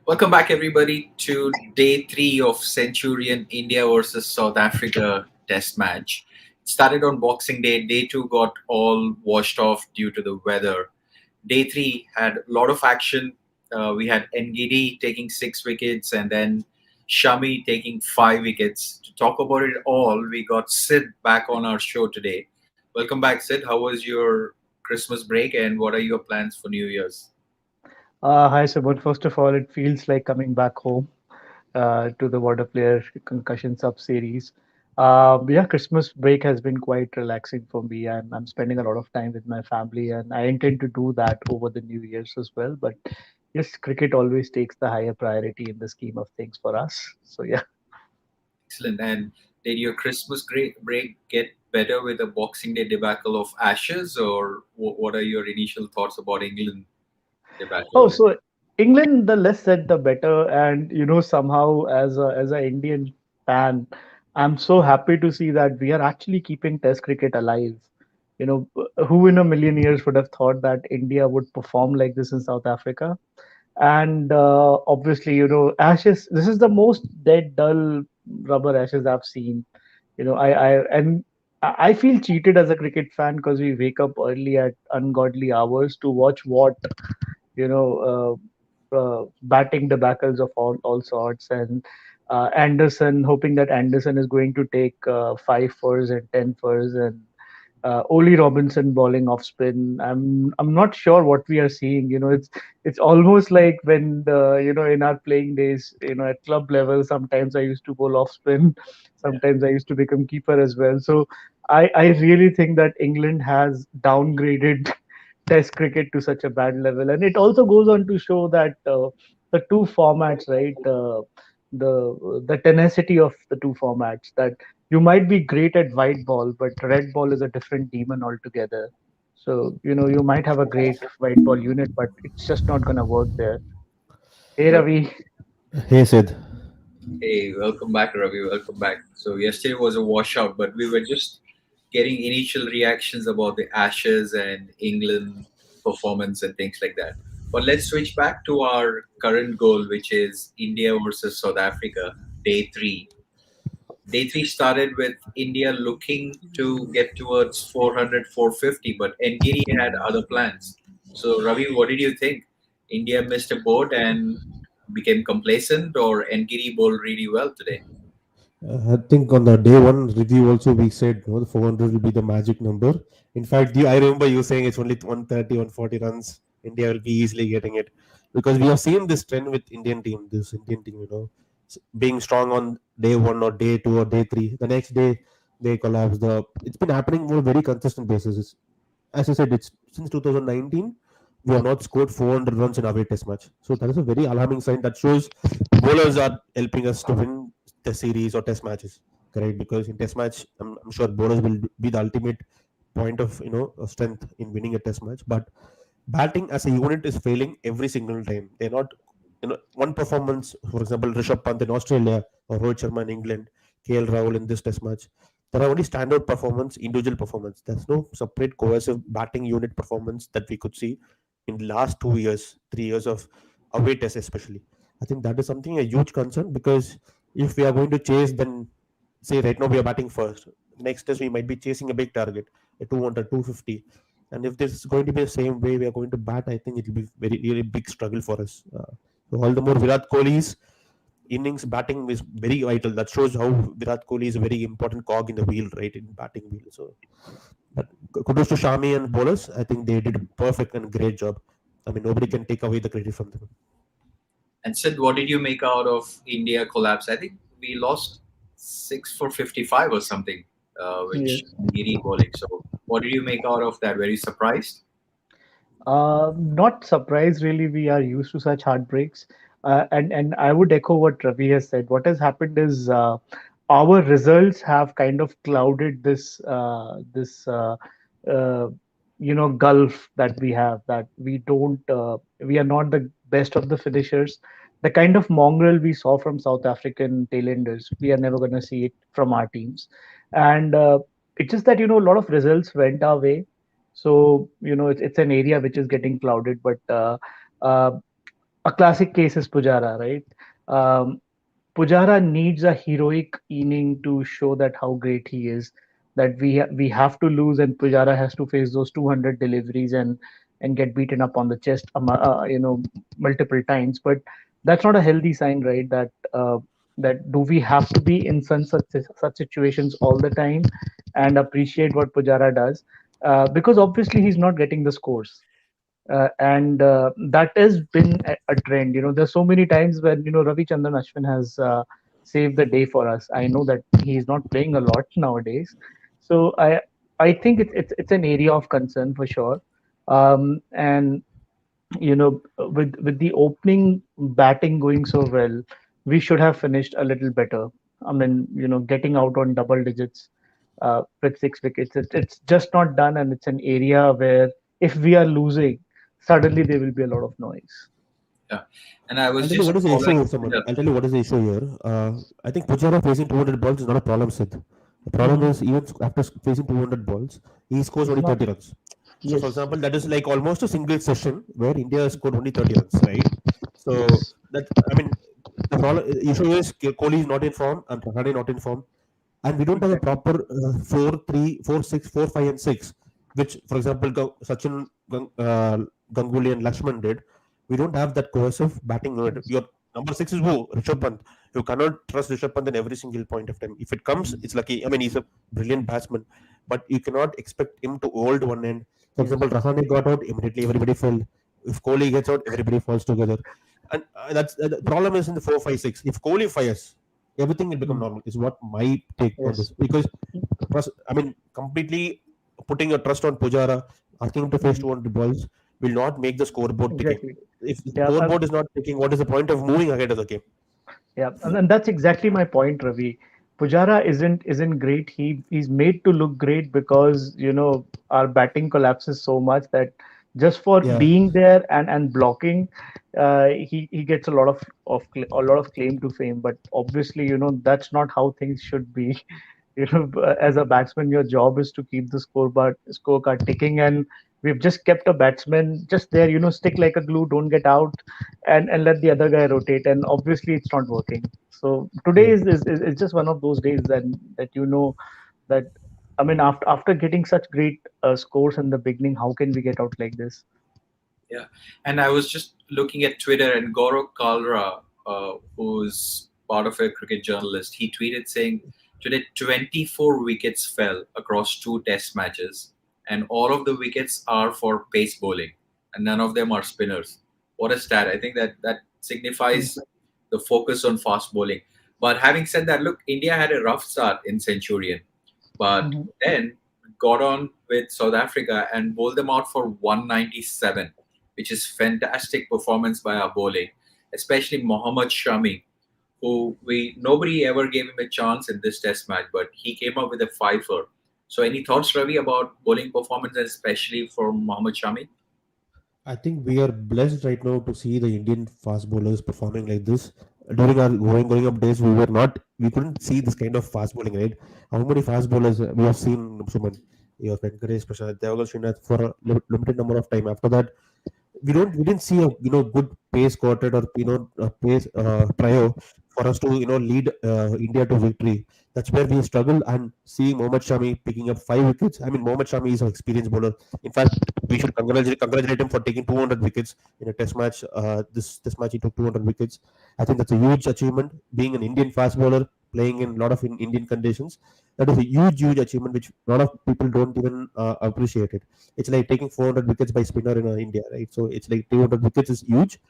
Welcome back, everybody, to day three of Centurion India versus South Africa Test match. It started on Boxing Day. Day two got all washed off due to the weather. Day three had a lot of action. We had Ngidi taking 6 wickets and then Shami taking 5 wickets. To talk about it all, we got Sid back on our show today. Welcome back, Sid. How was your Christmas break and what are your plans for New Year's? Hi, Subodh. First of all, it feels like coming back home to the Waadaplaya concussion sub series. Yeah, Christmas break has been quite relaxing for me, and I'm spending a lot of time with my family, and I intend to do that over the New Year's as well. But yes, cricket always takes the higher priority in the scheme of things for us. So yeah. Excellent. And did your Christmas break get better with the Boxing Day debacle of Ashes, or what are your initial thoughts about England Oh, debacle? so England, the less said, the better. And somehow as a Indian fan, I'm so happy to see that we are actually keeping Test cricket alive. Who in a million years would have thought that India would perform like this in South Africa? And obviously, Ashes. This is the most dead, dull rubber Ashes I've seen. I feel cheated as a cricket fan because we wake up early at ungodly hours to watch what batting debacles of all sorts, and Anderson, hoping that Anderson is going to take 5 fours and 10 fours, and Oli Robinson bowling off spin. I'm not sure what we are seeing. It's almost like when in our playing days, at club level, sometimes I used to bowl off spin, Yeah. sometimes I used to become keeper as well. So I really think that England has downgraded Test cricket to such a bad level, and it also goes on to show that the two formats, right? The tenacity of the two formats, that you might be great at white ball, but red ball is a different demon altogether. So, you might have a great white ball unit, but it's just not going to work there. Hey, Well, Ravi. Hey Sid. hey, welcome back, Ravi. Welcome back. So yesterday was a washout, but we were just getting initial reactions about the Ashes and England performance and things like that. But let's switch back to our current goal, which is India versus South Africa, day three. Day three started with India looking to get towards 400, 450, but Ngiri had other plans. So, Ravi, what did you think? India missed a boat and became complacent, or Ngiri bowled really well today? I think on the day one review also we said the 400 will be the magic number. In fact, I remember you saying it's only 130, 140 runs. India will be easily getting it because we have seen this trend with this Indian team, being strong on day one or day two or day three. The next day they collapse. It's been happening on a very consistent basis. As I said, it's since 2019 we have not scored 400 runs in away test match. So that is a very alarming sign that shows bowlers are helping us to win the series or test matches. Correct? Because in test match, I'm sure bowlers will be the ultimate point of strength in winning a test match. But batting as a unit is failing every single time. They're not, one performance, for example, Rishabh Pant in Australia or Rohit Sharma in England, KL Rahul in this test match. There are only standout performance, individual performance. There's no separate cohesive batting unit performance that we could see in the last 2 years, 3 years of away tests, especially. I think that is something a huge concern because if we are going to chase, then say right now we are batting first. Next test we might be chasing a big target, a 200, 250. And if this is going to be the same way we are going to bat, I think it will be very really big struggle for us. So all the more Virat Kohli's innings batting is very vital. That shows how Virat Kohli is a very important cog in the wheel, right, in batting wheel. So, but kudos to Shami and bowlers. I think they did a perfect and great job. I mean, nobody can take away the credit from them. And Sid, what did you make out of India collapse? I think we lost 6 for 55 or something, which Yes. Ngiri bowling. So, what did you make out of that? Were you surprised? Not surprised, really. We are used to such heartbreaks, and I would echo what Ravi has said. What has happened is our results have kind of clouded this uh, gulf that we have. That we are not the best of the finishers. The kind of mongrel we saw from South African tailenders, we are never going to see it from our teams, and it's just that a lot of results went our way, so it's an area which is getting clouded, but uh, a classic case is Pujara, right? Um, Pujara needs a heroic inning to show that how great he is. That we have to lose, and Pujara has to face those 200 deliveries and get beaten up on the chest, multiple times. But that's not a healthy sign, right? That do we have to be in such situations all the time and appreciate what Pujara does? Because obviously he's not getting the scores, and that has been a trend. There's so many times when Ravi Chandran Ashwin has saved the day for us. I know that he's not playing a lot nowadays, so I think it's an area of concern for sure. And with the opening batting going so well, we should have finished a little better. I mean, getting out on double digits with 6 wickets, it's just not done, and it's an area where if we are losing, suddenly there will be a lot of noise. Yeah, and I I'll was tell you what just is the issue following with someone. Twitter. I'll tell you what is the issue here. I think Pujara facing 200 balls is not a problem, Sid. The problem Hmm. is even after facing 200 balls, he scores He's only not. 30 runs. So, for Yes. example, that is like almost a single session where India scored only 30 runs, right? So Yes. that I mean, the problem issue is Kohli is not in form and Rahane not in form, and we don't have a Exactly. proper 4-3, 4-6, 4-5 and 6, which, for example, Sachin, Ganguly, and Lakshman did. We don't have that cohesive batting unit. Yes. Your number six is who? Rishabh Pant. You cannot trust Rishabh Pant in every single point of time. If it comes, it's lucky. I mean, he's a brilliant batsman, but you cannot expect him to hold one end. For example, Yes. Rahane got out, immediately everybody fell. If Kohli gets out, everybody falls together. And that's the problem is in the 4-5-6. If Kohli fires, everything will become Mm. normal. Is what my take on this. Yes. Because trust, I mean, completely putting your trust on Pujara, asking him to face Mhm. 200 balls will not make the scoreboard ticking. Exactly. If the Yeah. scoreboard is not ticking, what is the point of moving ahead of the game? Yeah, and that's exactly my point, Ravi. Pujara isn't great. He's made to look great because our batting collapses so much that just for Yeah, being there and blocking, he gets a lot of claim to fame. But obviously, that's not how things should be. As a batsman, your job is to keep the scorecard ticking, and we've just kept a batsman just there, stick like a glue, don't get out, and let the other guy rotate. And obviously, it's not working. So today yeah. is just one of those days that that I mean, after getting such great scores in the beginning, how can we get out like this? Yeah, and I was just looking at Twitter, and Gaurav Kalra, who's part of a cricket journalist, he tweeted saying, "Today, 24 wickets fell across two Test matches, and all of the wickets are for pace bowling, and none of them are spinners." What a stat! I think that Mm. signifies the focus on fast bowling. But having said that, look, India had a rough start in Centurion, but Mhm. then got on with South Africa and bowled them out for 197, which is fantastic performance by our bowling, especially Mohammed Shami, who we nobody ever gave him a chance in this Test match, but he came up with a fifer. So, any thoughts, Ravi, about bowling performance, especially for Mohammed Shami? I think we are blessed right now to see the Indian fast bowlers performing like this. During our growing up days, we couldn't see this kind of fast bowling, right? How many fast bowlers we have seen, Suman? You have encouraged Prashant Devagal Srinath for a limited number of time. After that, we didn't see a good pace quartet or a pace trio for us to lead India to victory. That's where we struggle. And seeing Mohammad Shami picking up 5 wickets. I mean, Mohammad Shami is an experienced bowler. In fact, we should congratulate him for taking 200 wickets in a test match. This match he took 200 wickets. I think that's a huge achievement. Being an Indian fast bowler, playing in a lot of Indian conditions, that is a huge achievement which a lot of people don't even appreciate it. It's like taking 400 wickets by spinner in India, right? So it's like 200 wickets is huge.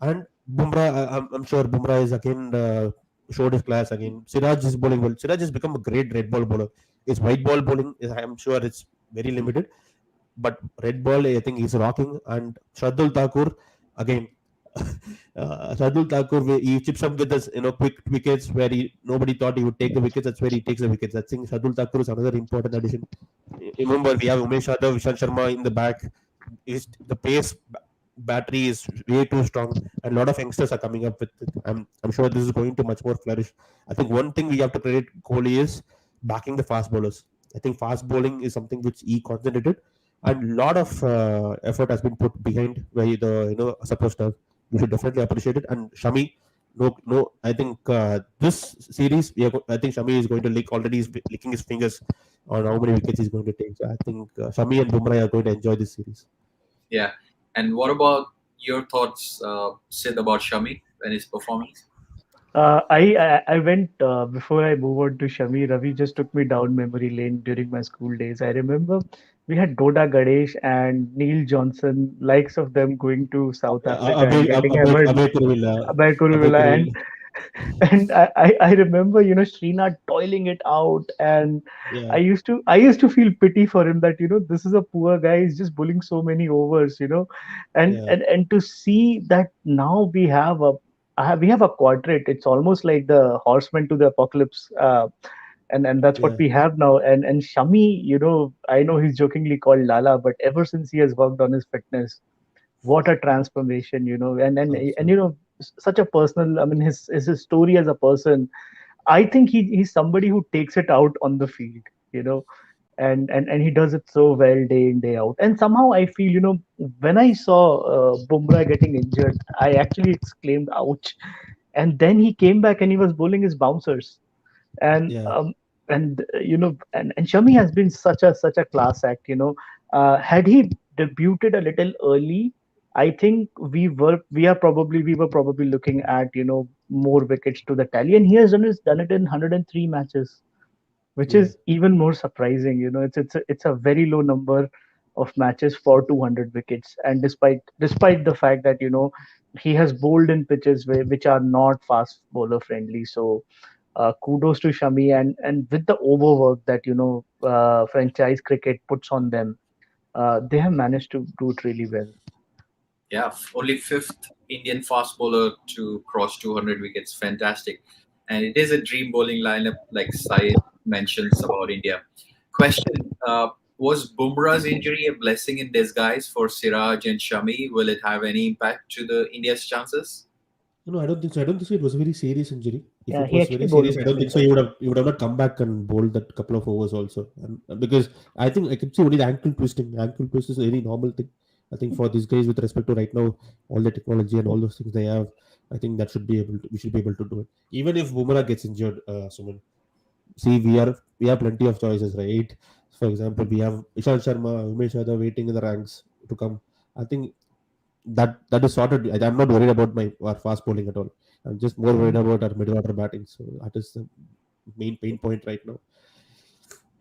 And Bumrah, I'm sure Bumrah is again showed his class again. Siraj is bowling well. Siraj has become a great red ball bowler. His white ball bowling, I'm sure it's very limited, but red ball, I think he's rocking. And Shardul Thakur, again, Shardul Thakur, he chips up with us, quick wickets where nobody thought he would take the wickets. That's where he takes the wickets. I think Shardul Thakur is another important addition. Remember, we have Umesh Yadav, Vishal Sharma in the back. The pace battery is way too strong, and a lot of youngsters are coming up with it. I'm sure this is going to much more flourish. I think one thing we have to credit Kohli is backing the fast bowlers. I think fast bowling is something which he concentrated, and a lot of effort has been put behind by the supporters. We should definitely appreciate it. And Shami, no, no, I think this series, I think Shami is going to lick already. He's licking his fingers on how many wickets he's going to take. So I think Shami and Bumrah are going to enjoy this series. Yeah. And what about your thoughts, Sid, about Shami and his performance? I went before I move on to Shami. Ravi just took me down memory lane during my school days. I remember we had Doda Ganesh and Neil Johnson, likes of them going to South Africa and getting hammered Abhay Kuruvilla, by Abhay Kuruvilla, Kuruvilla. and I remember, Srinath toiling it out, and Yeah, I used to feel pity for him that, this is a poor guy, he's just bowling so many overs, yeah, and to see that now we have a quadrate. It's almost like the horseman to the apocalypse, and that's what yeah, we have now. And Shami, I know he's jokingly called Lala, but ever since he has worked on his fitness, what a transformation, and absolutely. such a personal. I mean, his story as a person. I think he's somebody who takes it out on the field, you know, and he does it so well day in day out. And somehow I feel, when I saw Bumrah getting injured, I actually exclaimed, "Ouch!" And then he came back and he was bowling his bouncers, and Yeah, and Shami has been such a class act. Had he debuted a little early, I think we were probably looking at, more wickets to the tally, and he has done it in 103 matches, which yeah. is even more surprising. It's a very low number of matches for 200 wickets, and despite the fact that, he has bowled in pitches which are not fast bowler friendly. So kudos to Shami, and with the overwork that, franchise cricket puts on them, they have managed to do it really well. Yeah, only fifth Indian fast bowler to cross 200 wickets. Fantastic. And it is a dream bowling lineup, like Syed mentions about India. Question, was Bumrah's injury a blessing in disguise for Siraj and Shami? Will it have any impact to the India's chances? No, I don't think so. I don't think so. It was a very serious injury. If Yeah, it he was actually very bowled serious, I well don't this think so. time. He would have not come back and bowled that couple of overs also. And, because I think I could see only the ankle twisting. Ankle twist is a very normal thing. I think for these guys, with respect to right now, all the technology and all those things they have, I think that should be able to. We should be able to do it. Even if Bumrah gets injured, Suman, see, we have plenty of choices, right? For example, we have Ishan Sharma, Umesh Yadav waiting in the ranks to come. I think that is sorted. I'm not worried about my our fast bowling at all. I'm just more worried Mhm. about our middle order batting. So that is the main pain point right now.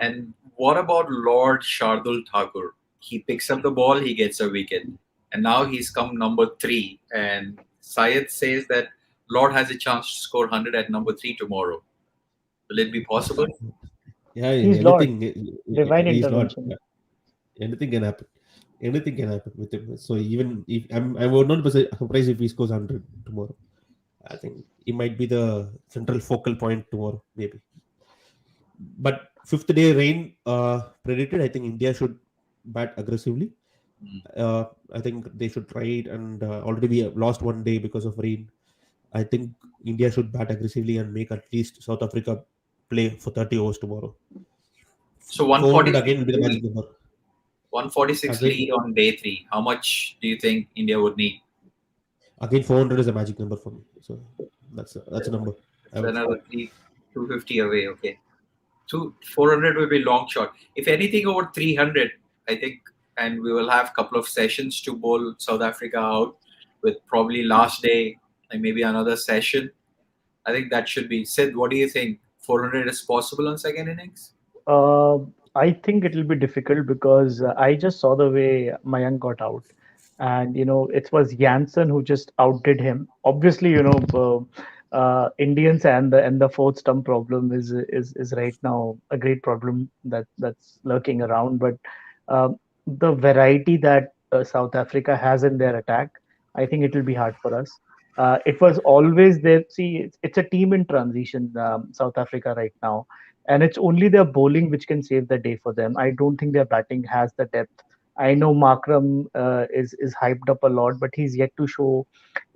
And what about Lord Shardul Thakur? He picks up the ball, he gets a wicket. And now he's come number three. And Syed says that Lord has a chance to score 100 at number three tomorrow. Will it be possible? Yeah, He's Lord, anything. divine He's not. intervention. Anything can happen. Anything can happen with him. So even if I would not be surprised if he scores 100 tomorrow. I think he might be the central focal point tomorrow, maybe. But fifth day rain predicted. I think India should bat aggressively. Mm. I think they should try it, and already we have lost one day because of rain. I think India should bat aggressively and make at least South Africa play for 30 overs tomorrow. So 400 146 again will be the lead, magic number. 146 Again, lead on day three. How much do you think India would need? again 400 is a magic number for me. So that's a number I So would say. another three, 250 away. Okay. 400 will be long shot. If anything over 300, I think, and we will have a couple of sessions to bowl South Africa out with probably last day and maybe another session. I think that should be. Sid, what do you think? 400 is possible on second innings? Uh, I think it will be difficult because I just saw the way Mayank got out, and it was Jansen who just outdid him. Obviously, Indians and the fourth stump problem is right now a great problem that's lurking around. But the variety that South Africa has in their attack, I think it will be hard for us. It was always there. See, it's a team in transition, South Africa right now, and it's only their bowling which can save the day for them. I don't think their batting has the depth. I know Markram is hyped up a lot, but he's yet to show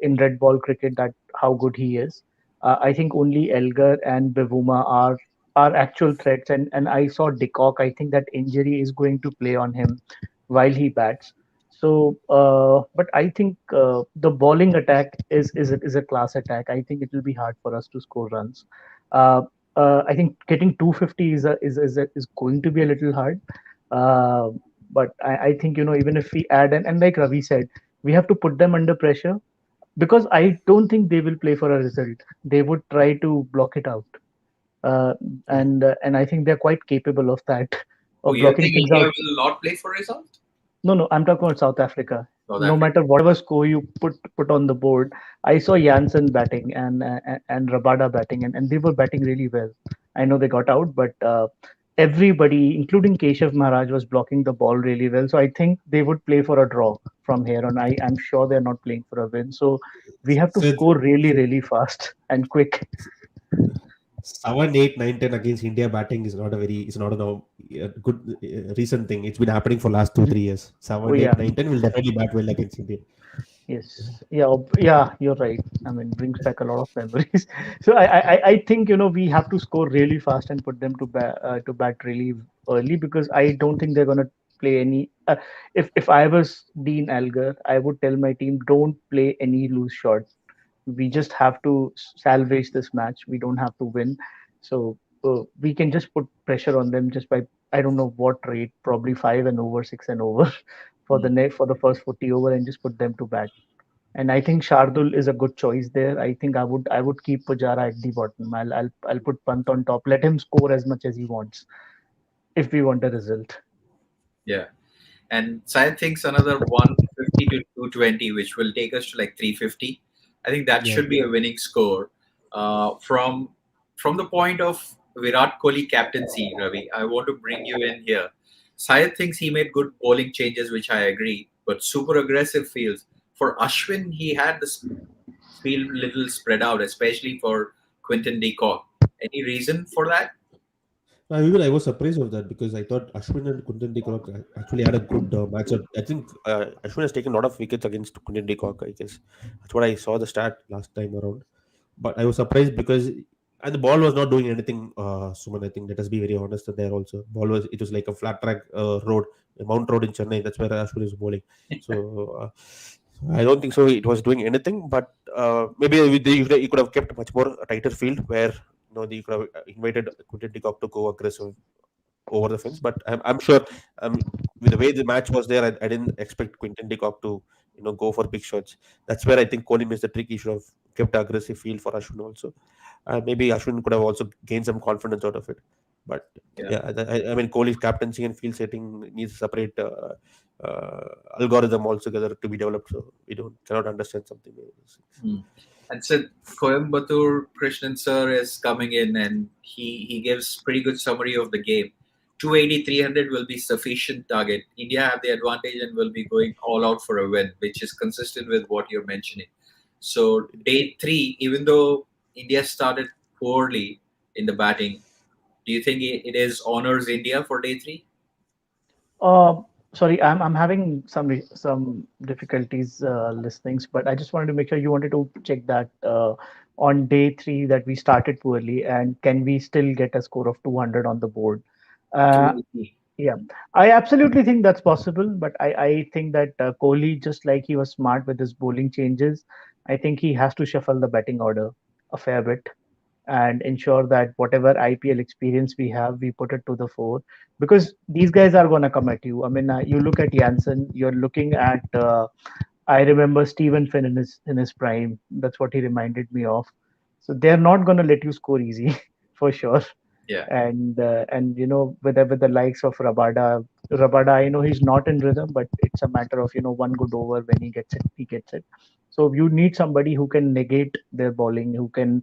in red ball cricket that how good he is. I think only Elgar and Bevuma are actual threats, and I saw Dickok. I think that injury is going to play on him while he bats. But I think the bowling attack is a class attack. I think it will be hard for us to score runs. Uh, I think getting 250 is going to be a little hard. Uh, but I think even if we add and like Ravi said, we have to put them under pressure because I don't think they will play for a result. They would try to block it out, uh, Yeah. and I think they're quite capable of that, Oh, of you blocking think things India out. will not play for result? No, no, I'm talking about South Africa. South No Africa. matter whatever score you put on the board, I saw Janssen batting and Rabada batting, and they were batting really well. I know they got out, but everybody, including Keshav Maharaj, was blocking the ball really well. So I think they would play for a draw from here on. I'm sure they're not playing for a win. So we have to So score really, really fast and quick. 7, 8, 9, 10 against India batting is not a very, it's not a good recent thing. It's been happening for last two, Mhm. 3 years. Oh 7, 8, yeah. 9, 10 will definitely bat well against India. Yes, yeah, yeah, you're right. I mean, brings back a lot of memories. So I think we have to score really fast and put them to bat really early because I don't think they're gonna play any. If I was Dean Alger, I would tell my team don't play any loose shot. We just have to salvage this match. We don't have to win, so we can just put pressure on them just by I don't know what rate, probably five and over, six and over for the Hmm. net for the first 40 over and just put them to bat. And I think Shardul is a good choice there. I think I would keep Pujara at the bottom. I'll put Pant on top. Let him score as much as he wants if we want a result. Yeah. And Syed thinks another 150 to 220, which will take us to like 350. I think that Yeah. should be a winning score. From the point of Virat Kohli captaincy, Ravi, I want to bring you in here. Syed thinks he made good bowling changes, which I agree, but super aggressive fields. For Ashwin, he had this field little spread out, especially for Quinton de Kock. Any reason for that? Even I was surprised of that because I thought Ashwin and Kundan de Kock actually had a good matchup. I think Ashwin has taken a lot of wickets against Kundan de Kock, I guess. That's what I saw the stat last time around. But I was surprised because and the ball was not doing anything. Suman, I think let us be very honest there also. Ball was it was like a flat track road, a Mount Road in Chennai. That's where Ashwin is bowling. So I don't think so. It was doing anything, but maybe he could have kept much more tighter field where they could have invited Quinton de Kock to go aggressive over the fence. But I'm sure with the way the match was there, I didn't expect Quinton de Kock to go for big shots. That's where I think Kohli missed the trick. He should have kept aggressive field for Ashwin also. Maybe Ashwin could have also gained some confidence out of it. But Yeah, yeah, I mean Kohli's captaincy and field setting needs separate algorithm altogether to be developed. So we don't cannot understand something like this. hmm. And so Coimbatore Krishnan sir is coming in and he gives pretty good summary of the game. 280, 300 will be sufficient target. India have the advantage and will be going all out for a win, which is consistent with what you're mentioning. So day three, even though India started poorly in the batting, do you think it is honors India for day three? Uh, Sorry, I'm having some difficulties listening, but I just wanted to make sure you wanted to check that on day three that we started poorly, and can we still get a score of 200 on the board? Uh, 280. Yeah, I absolutely think that's possible, but I think that Kohli, just like he was smart with his bowling changes, I think he has to shuffle the batting order a fair bit and ensure that whatever IPL experience we have, we put it to the fore because these guys are going to come at you. I mean, you look at Janssen, you're looking at. I remember Stephen Finn in his prime. That's what he reminded me of. So they're not going to let you score easy, for sure. Yeah, And with the likes of Rabada, I know he's not in rhythm, but it's a matter of one good over when he gets it. So you need somebody who can negate their bowling, who can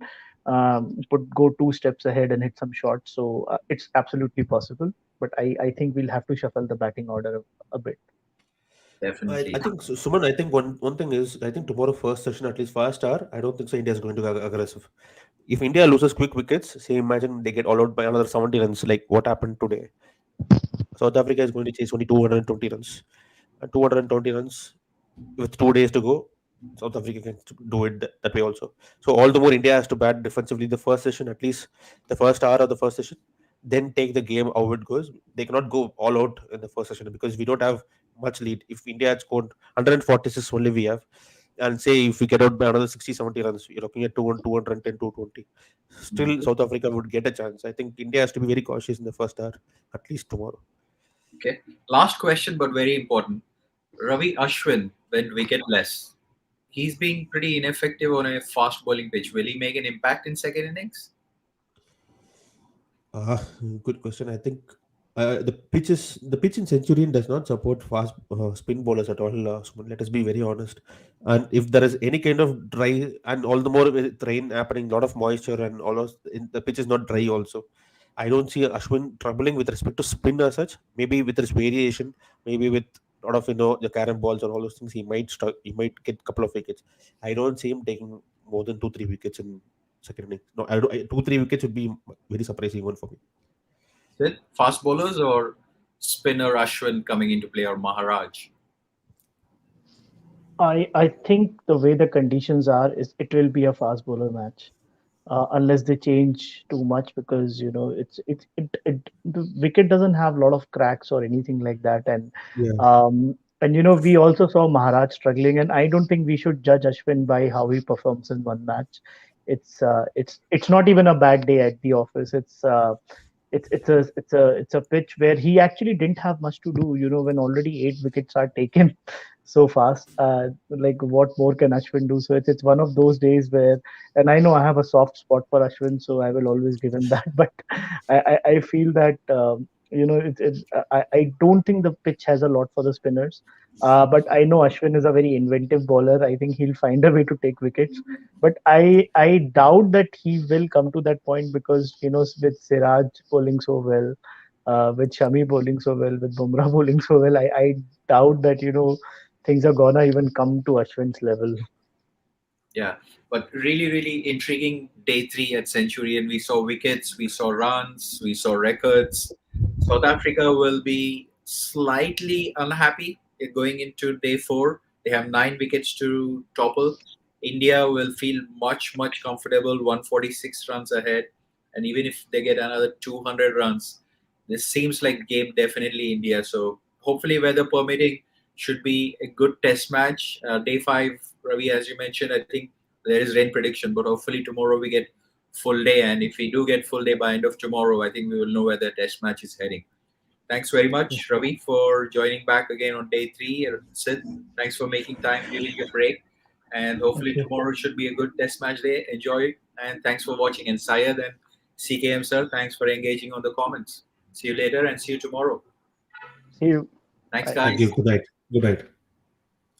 go two steps ahead and hit some shots. So it's absolutely possible, but I think we'll have to shuffle the batting order a bit. I definitely. think Suman. I think one thing is I think tomorrow first session at least first hour. I don't think so. India is going to go aggressive. If India loses quick wickets, say imagine they get all out by another 70 runs, like what happened today. South Africa is going to chase only 220 runs. And 220 runs with 2 days to go, South Africa can do it that way also. So all the more India has to bat defensively the first session, at least the first hour of the first session, then take the game how it goes. They cannot go all out in the first session because we don't have much lead. If India had scored 146 only we have, and say if we get out by another 60, 70 runs, you're looking at 210, 220. Still, Mhm. South Africa would get a chance. I think India has to be very cautious in the first hour, at least tomorrow. Okay. Last question, but very important. Ravi Ashwin went wicketless. He's being pretty ineffective on a fast bowling pitch. Will he make an impact in second innings? Uh, Good question. I think the pitch in Centurion does not support fast spin bowlers at all. Suman, let us be very honest. And if there is any kind of dry, and all the more with rain happening, lot of moisture and all of the pitch is not dry also. I don't see Ashwin troubling with respect to spin as such. Maybe with his variation, maybe with lot of the carom balls or all those things, he might get a couple of wickets. I don't see him taking more than 2 3 wickets in second innings. No, 2 3 wickets would be very surprising one for me. Is it fast bowlers or spinner Ashwin coming into play or Maharaj? I think the way the conditions are is it will be a fast bowler match. Unless they change too much, because the wicket doesn't have a lot of cracks or anything like that. Yeah, We also saw Maharaj struggling, and I don't think we should judge Ashwin by how he performs in one match. It's not even a bad day at the office. It's a pitch where he actually didn't have much to do. When already 8 wickets are taken so fast, like what more can Ashwin do? So it's one of those days where, and I know I have a soft spot for Ashwin, so I will always give him that. But I feel that I don't think the pitch has a lot for the spinners. But I know Ashwin is a very inventive bowler. I think he'll find a way to take wickets. But I doubt that he will come to that point, because with Siraj bowling so well, with Shami bowling so well, with Bumrah bowling so well, I doubt that things are gonna even come to Ashwin's level. Yeah, but really, really intriguing day three at Centurion. We saw wickets, we saw runs, we saw records. South Africa will be slightly unhappy going into day four. They have 9 wickets to topple. India will feel much, much comfortable, 146 runs ahead. And even if they get another 200 runs, this seems like game definitely India. So hopefully, weather permitting, should be a good test match. Day five, Ravi, as you mentioned, I think there is rain prediction, but hopefully tomorrow we get full day. And if we do get full day by end of tomorrow, I think we will know where the test match is heading. Thanks very much, Ravi, for joining back again on day three. Sid, thanks for making time during your break. And hopefully Okay. tomorrow should be a good test match day. Enjoy it. And thanks for watching. And Syed and CKM sir, thanks for engaging on the comments. See you later and see you tomorrow. See you. Thanks, Bye. thank guys. you. Good night. Good night.